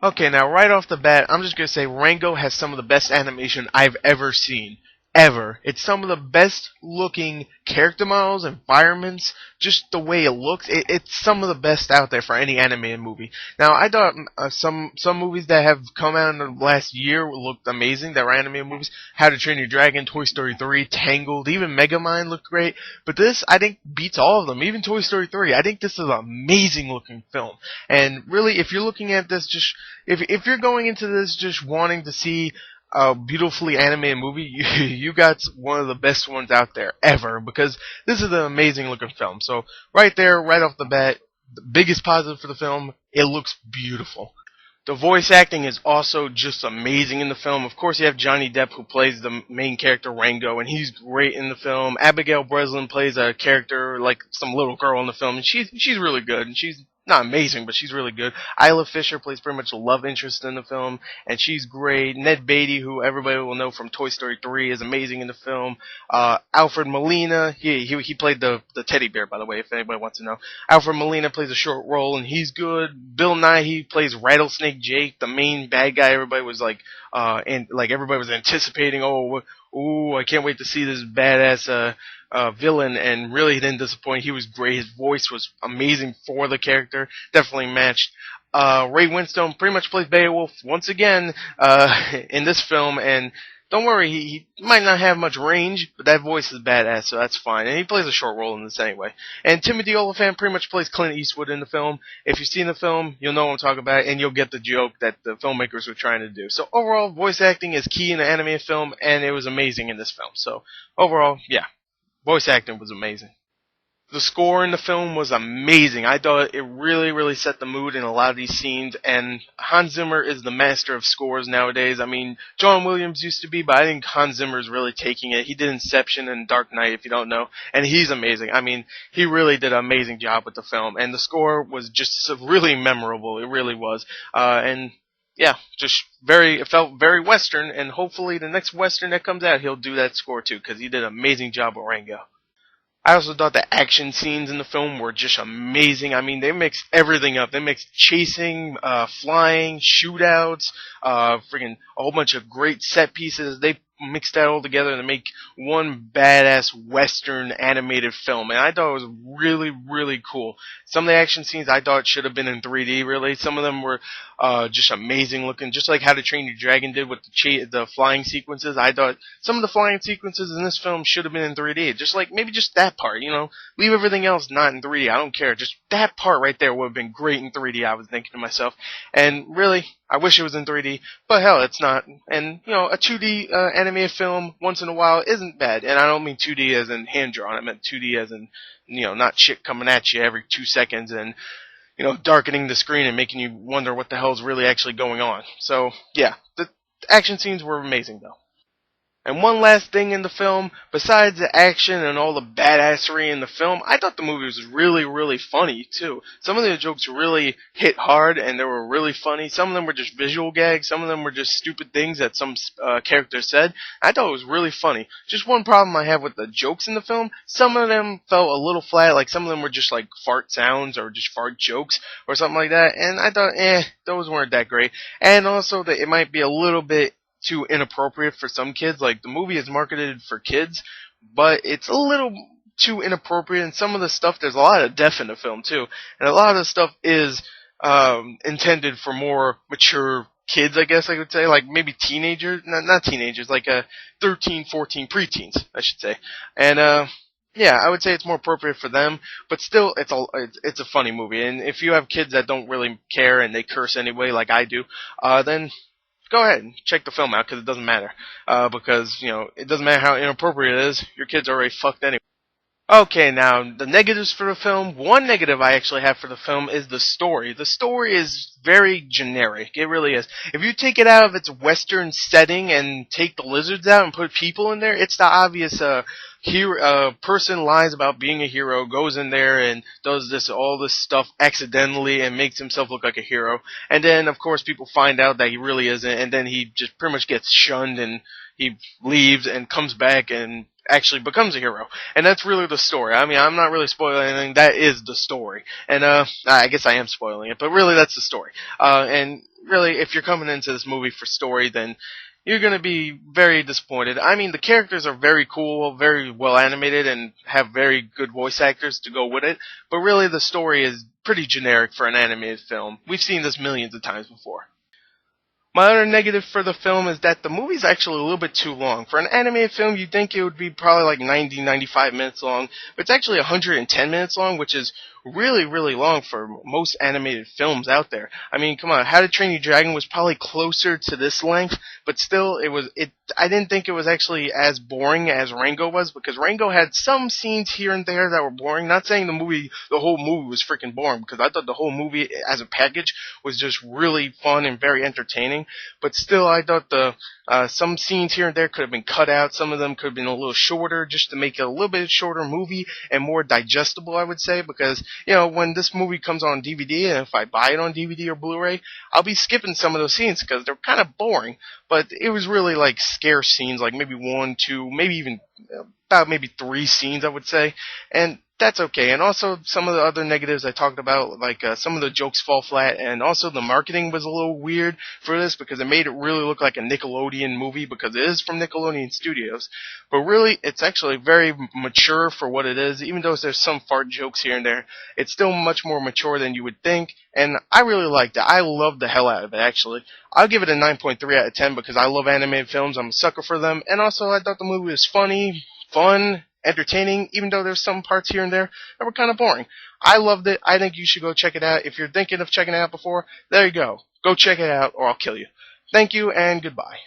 Okay, now right off the bat, I'm just gonna say Rango has some of the best animation I've ever seen. Ever. It's some of the best looking character models, environments, just the way it looks. It's some of the best out there for any animated movie. Now, I thought some movies that have come out in the last year looked amazing. That were animated movies. How to Train Your Dragon, Toy Story 3, Tangled, even Megamind looked great. But this, I think, beats all of them. Even Toy Story 3. I think this is an amazing looking film. And really, if you're looking at this, just if you're going into this just wanting to see a beautifully animated movie, you got one of the best ones out there ever, because this is an amazing looking film. So right there, right off the bat, the biggest positive for the film, it looks beautiful. The voice acting is also just amazing in the film. Of course, you have Johnny Depp, who plays the main character Rango, and he's great in the film. Abigail Breslin plays a character like some little girl in the film, and she's really good, and she's not amazing, but she's really good. Isla Fisher plays pretty much a love interest in the film, and she's great. Ned Beatty, who everybody will know from Toy Story 3, is amazing in the film. Alfred Molina, he played the teddy bear, by the way, if anybody wants to know. Alfred Molina plays a short role, and he's good. Bill Nighy plays Rattlesnake Jake, the main bad guy. Everybody was everybody was anticipating. Oh, I can't wait to see this badass villain, and really he didn't disappoint. He was great. His voice was amazing for the character. Definitely matched. Ray Winstone pretty much plays Beowulf once again in this film, and don't worry, he might not have much range, but that voice is badass, so that's fine. And he plays a short role in this anyway. And Timothy Olyphant pretty much plays Clint Eastwood in the film. If you've seen the film, you'll know what I'm talking about, and you'll get the joke that the filmmakers were trying to do. So overall, voice acting is key in an animated film, and it was amazing in this film. So overall, yeah, voice acting was amazing. The score in the film was amazing. I thought it really, really set the mood in a lot of these scenes, and Hans Zimmer is the master of scores nowadays. I mean, John Williams used to be, but I think Hans Zimmer is really taking it. He did Inception and Dark Knight, if you don't know, and he's amazing. I mean, he really did an amazing job with the film, and the score was just really memorable. It really was. And yeah, it felt very Western, and hopefully the next Western that comes out, he'll do that score too, because he did an amazing job with Rango. I also thought the action scenes in the film were just amazing. I mean, they mixed everything up. They mixed chasing, flying, shootouts, freaking a whole bunch of great set pieces. They mixed that all together to make one badass Western animated film, and I thought it was really, really cool. Some of the action scenes I thought should have been in 3D, really. Some of them were just amazing looking, just like How to Train Your Dragon did with the flying sequences. I thought some of the flying sequences in this film should have been in 3D, maybe just that part, leave everything else not in 3D. I don't care, just that part right there would have been great in 3D, I was thinking to myself. And really, I wish it was in 3D, but hell, it's not. And, a 2D animated film once in a while isn't bad. And I don't mean 2D as in hand-drawn. I meant 2D as in, not shit coming at you every 2 seconds and, darkening the screen and making you wonder what the hell's really actually going on. So, yeah, the action scenes were amazing, though. And one last thing in the film, besides the action and all the badassery in the film, I thought the movie was really, really funny, too. Some of the jokes really hit hard, and they were really funny. Some of them were just visual gags. Some of them were just stupid things that some characters said. I thought it was really funny. Just one problem I have with the jokes in the film, some of them felt a little flat, like some of them were just like fart sounds or just fart jokes or something like that, and I thought, those weren't that great. And also that it might be a little bit too inappropriate for some kids. Like, the movie is marketed for kids, but it's a little too inappropriate, and some of the stuff, there's a lot of death in the film too, and a lot of the stuff is intended for more mature kids, I guess I could say, like maybe teenagers, not teenagers, like 13, 14, preteens, I should say. And yeah, I would say it's more appropriate for them, but still, it's a funny movie, and if you have kids that don't really care and they curse anyway, like I do, then go ahead and check the film out, because it doesn't matter. Because, it doesn't matter how inappropriate it is, your kid's already fucked anyway. Okay, now, the negatives for the film. One negative I actually have for the film is the story. The story is very generic. It really is. If you take it out of its Western setting and take the lizards out and put people in there, it's the obvious person lies about being a hero, goes in there and does all this stuff accidentally and makes himself look like a hero. And then, of course, people find out that he really isn't, and then he just pretty much gets shunned, and he leaves and comes back and actually becomes a hero. And that's really the story. I mean, I'm not really spoiling anything. That is the story. And I guess I am spoiling it, but really that's the story. And really, if you're coming into this movie for story, then you're going to be very disappointed. I mean, the characters are very cool, very well animated, and have very good voice actors to go with it, but really the story is pretty generic for an animated film. We've seen this millions of times before. My other negative for the film is that the movie's actually a little bit too long. For an animated film, you'd think it would be probably like 90, 95 minutes long, but it's actually 110 minutes long, which is really, really long for most animated films out there. I mean, come on, How to Train Your Dragon was probably closer to this length, but still, I didn't think it was actually as boring as Rango was, because Rango had some scenes here and there that were boring. Not saying the whole movie was freaking boring, because I thought the whole movie as a package was just really fun and very entertaining, but still, I thought some scenes here and there could have been cut out. Some of them could have been a little shorter, just to make it a little bit shorter movie and more digestible, I would say, because, when this movie comes on DVD, and if I buy it on DVD or Blu-ray, I'll be skipping some of those scenes because they're kind of boring. But it was really like scarce scenes, like maybe one, two, maybe even about maybe 3 scenes, I would say, and that's okay. And also some of the other negatives I talked about, like some of the jokes fall flat, and also the marketing was a little weird for this because it made it really look like a Nickelodeon movie because it is from Nickelodeon Studios. But really, it's actually very mature for what it is. Even though there's some fart jokes here and there, it's still much more mature than you would think, and I really liked it. I loved the hell out of it, actually. I'll give it a 9.3 out of 10 because I love animated films. I'm a sucker for them, and also I thought the movie was funny, fun, entertaining, even though there's some parts here and there that were kind of boring. I loved it. I think you should go check it out. If you're thinking of checking it out before, there you go. Go check it out or I'll kill you. Thank you and goodbye.